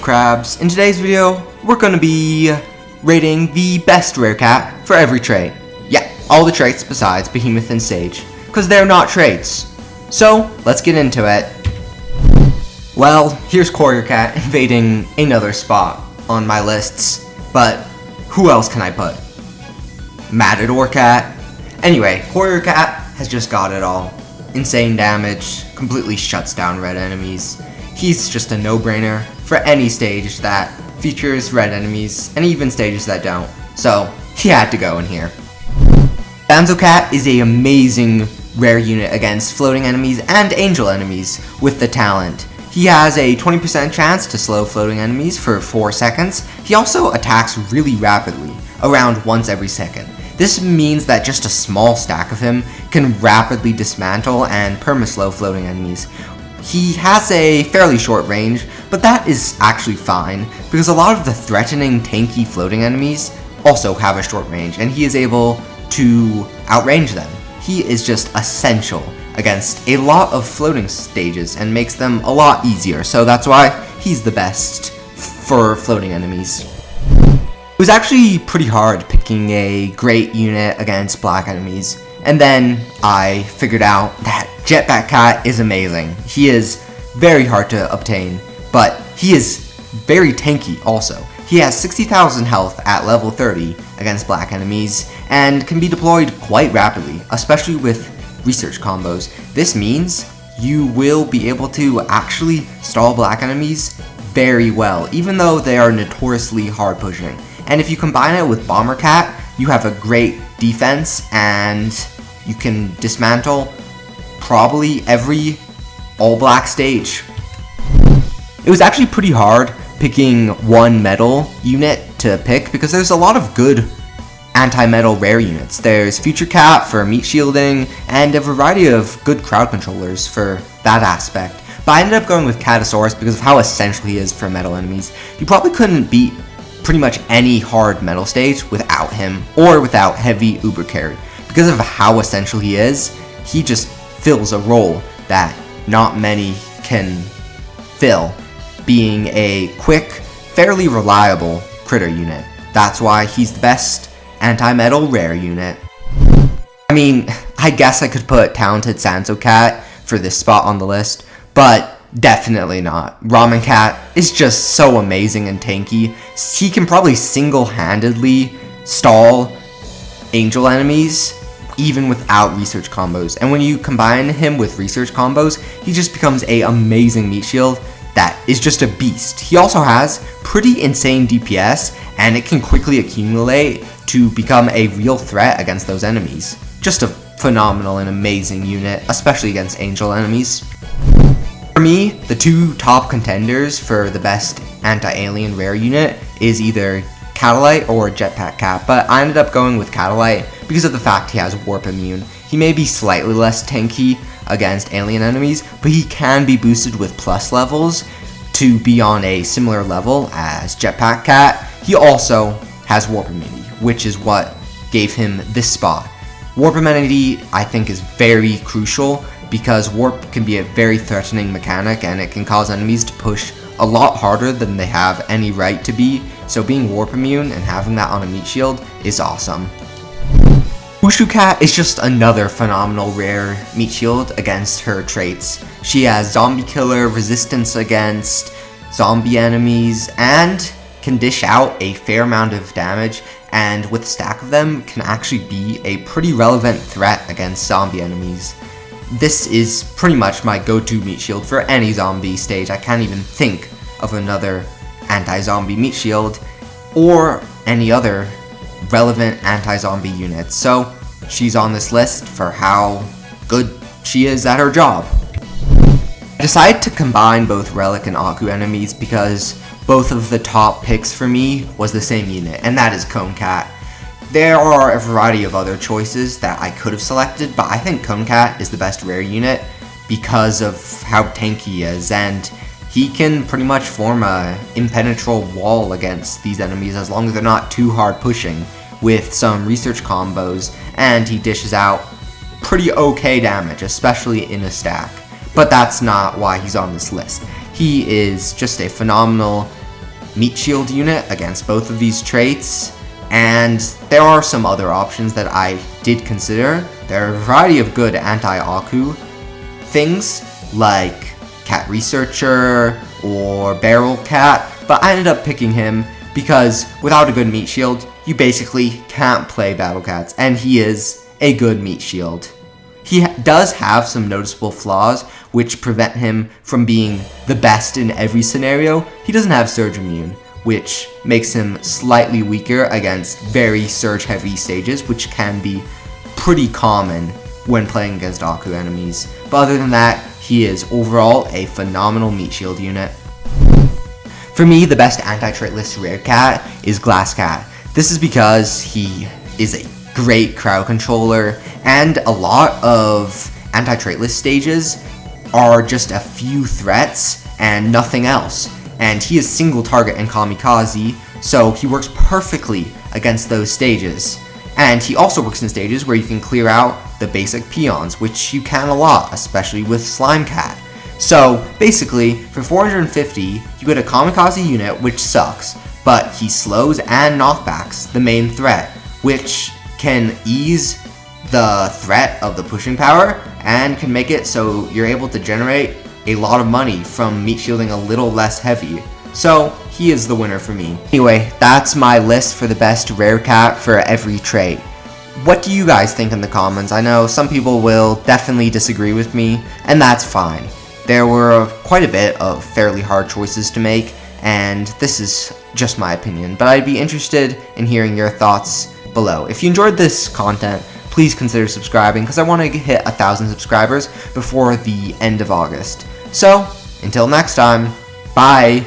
up, crabs? In today's video, we're going to be rating the best rare cat for every trait. Yeah, all the traits besides Behemoth and Sage, because they're not traits. So, let's get into it. Well, here's Courier Cat invading another spot on my lists, but who else can I put? Matador Cat? Anyway, Courier Cat has just got it all. Insane damage, completely shuts down red enemies. He's just a no-brainer for any stage that features red enemies, and even stages that don't. So, he had to go in here. Banzo Cat is an amazing rare unit against floating enemies and angel enemies with the talent. He has a 20% chance to slow floating enemies for 4 seconds. He also attacks really rapidly, around once every second. This means that just a small stack of him can rapidly dismantle and perma-slow floating enemies. He has a fairly short range, but that is actually fine, because a lot of the threatening, tanky floating enemies also have a short range, and he is able to outrange them. He is just essential against a lot of floating stages and makes them a lot easier, so that's why he's the best for floating enemies. It was actually pretty hard picking a great unit against black enemies, and then I figured out that Jetpack Cat is amazing. He is very hard to obtain, but he is very tanky also. He has 60,000 health at level 30 against black enemies, and can be deployed quite rapidly, especially with research combos. This means you will be able to actually stall black enemies very well, even though they are notoriously hard pushing. And if you combine it with Bomber Cat, you have a great defense, and you can dismantle probably every all-black stage. It was actually pretty hard picking one metal unit to pick, because there's a lot of good anti-metal rare units. There's Future Cat for meat shielding, and a variety of good crowd controllers for that aspect. But I ended up going with Catasaurus because of how essential he is for metal enemies. You probably couldn't beat pretty much any hard metal stage without him, or without heavy uber carry. Because of how essential he is, he just fills a role that not many can fill, being a quick, fairly reliable critter unit. That's why he's the best anti-metal rare unit. I mean, I guess I could put Talented Sanzo Cat for this spot on the list, but definitely not. Ramen Cat is just so amazing and tanky. He can probably single-handedly stall angel enemies even without research combos. And when you combine him with research combos, he just becomes an amazing meat shield that is just a beast. He also has pretty insane DPS, and it can quickly accumulate to become a real threat against those enemies. Just a phenomenal and amazing unit, especially against angel enemies. For me, the two top contenders for the best anti-alien rare unit is either Catalite or Jetpack Cat, but I ended up going with Catalite because of the fact he has Warp Immune. He may be slightly less tanky against alien enemies, but he can be boosted with plus levels to be on a similar level as Jetpack Cat. He also has Warp Immunity, which is what gave him this spot. Warp Immunity, I think, is very crucial because Warp can be a very threatening mechanic, and it can cause enemies to push a lot harder than they have any right to be, so being Warp Immune and having that on a meat shield is awesome. Wushu Cat is just another phenomenal rare meat shield against her traits. She has Zombie Killer, resistance against zombie enemies, and can dish out a fair amount of damage, and with a stack of them can actually be a pretty relevant threat against zombie enemies. This is pretty much my go-to meat shield for any zombie stage. I can't even think of another anti-zombie meat shield or any other relevant anti-zombie units, so she's on this list for how good she is at her job. I decided to combine both Relic and Aku enemies because both of the top picks for me was the same unit, and that is Cone Cat. There are a variety of other choices that I could have selected, but I think Cone Cat is the best rare unit because of how tanky he is, and he can pretty much form a impenetrable wall against these enemies as long as they're not too hard pushing with some research combos, and he dishes out pretty okay damage, especially in a stack. But that's not why he's on this list. He is just a phenomenal meat shield unit against both of these traits, and there are some other options that I did consider. There are a variety of good anti-Aku things, like Cat Researcher or Barrel Cat, but I ended up picking him because without a good meat shield, you basically can't play Battle Cats, and he is a good meat shield. He does have some noticeable flaws which prevent him from being the best in every scenario. He doesn't have Surge Immune, which makes him slightly weaker against very surge heavy stages, which can be pretty common when playing against Aku enemies. But other than that, he is overall a phenomenal meat shield unit. For me, the best anti-traitless rare cat is Glass Cat. This is because he is a great crowd controller, and a lot of anti-traitless stages are just a few threats and nothing else. And he is single target and kamikaze, so he works perfectly against those stages. And he also works in stages where you can clear out the basic peons, which you can a lot, especially with Slime Cat. So basically, for 450, you get a kamikaze unit, which sucks, but he slows and knockbacks the main threat, which can ease the threat of the pushing power and can make it so you're able to generate a lot of money from meat shielding a little less heavy. So he is the winner for me. Anyway, that's my list for the best rare cat for every trait. What do you guys think in the comments? I know some people will definitely disagree with me, and that's fine. There were quite a bit of fairly hard choices to make, and this is just my opinion, but I'd be interested in hearing your thoughts below. If you enjoyed this content, please consider subscribing, because I want to hit 1,000 subscribers before the end of August. So, until next time, bye!